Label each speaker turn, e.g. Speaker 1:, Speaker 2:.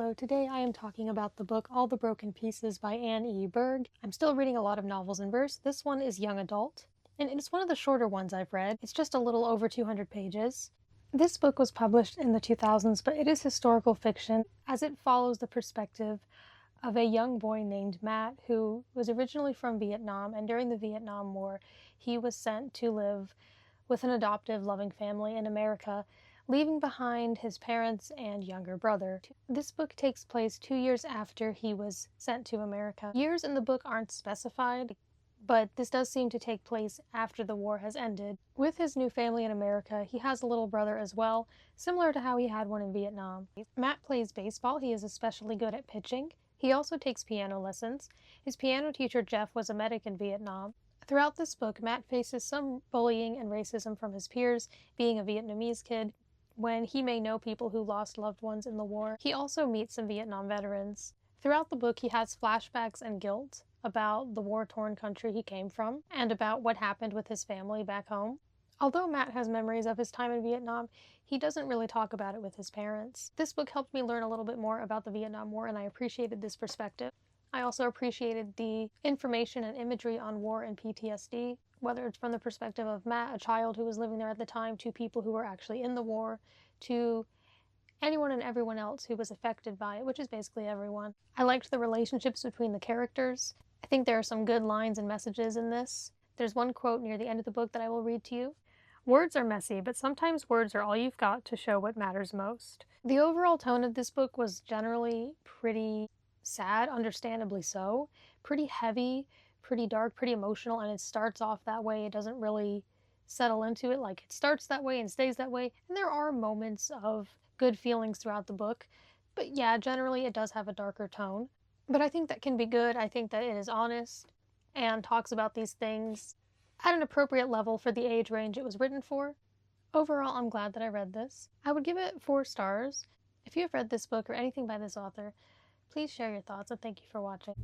Speaker 1: So today I am talking about the book All the Broken Pieces by Anne E. Burg. I'm still reading a lot of novels in verse. This one is young adult, and it's one of the shorter ones I've read. It's just a little over 200 pages. This book was published in the 2000s, but it is historical fiction as it follows the perspective of a young boy named Matt who was originally from Vietnam, and during the Vietnam War he was sent to live with an adoptive, loving family in America, leaving behind his parents and younger brother. This book takes place 2 years after he was sent to America. Years in the book aren't specified, but this does seem to take place after the war has ended. With his new family in America, he has a little brother as well, similar to how he had one in Vietnam. Matt plays baseball. He is especially good at pitching. He also takes piano lessons. His piano teacher, Jeff, was a medic in Vietnam. Throughout this book, Matt faces some bullying and racism from his peers, being a Vietnamese kid, when he may know people who lost loved ones in the war. He also meets some Vietnam veterans. Throughout the book, he has flashbacks and guilt about the war-torn country he came from and about what happened with his family back home. Although Matt has memories of his time in Vietnam, he doesn't really talk about it with his parents. This book helped me learn a little bit more about the Vietnam War, and I appreciated this perspective. I also appreciated the information and imagery on war and PTSD, whether it's from the perspective of Matt, a child who was living there at the time, to people who were actually in the war, to anyone and everyone else who was affected by it, which is basically everyone. I liked the relationships between the characters. I think there are some good lines and messages in this. There's one quote near the end of the book that I will read to you. "Words are messy, but sometimes words are all you've got to show what matters most." The overall tone of this book was generally pretty sad, understandably so, pretty heavy, pretty dark, pretty emotional, and it starts off that way. It doesn't really settle into it. Like, it starts that way and stays that way, and there are moments of good feelings throughout the book, but yeah, generally it does have a darker tone. But I think that can be good. I think that it is honest and talks about these things at an appropriate level for the age range it was written for. Overall, I'm glad that I read this. I would give it 4 stars. If you have read this book or anything by this author, please share your thoughts, and thank you for watching.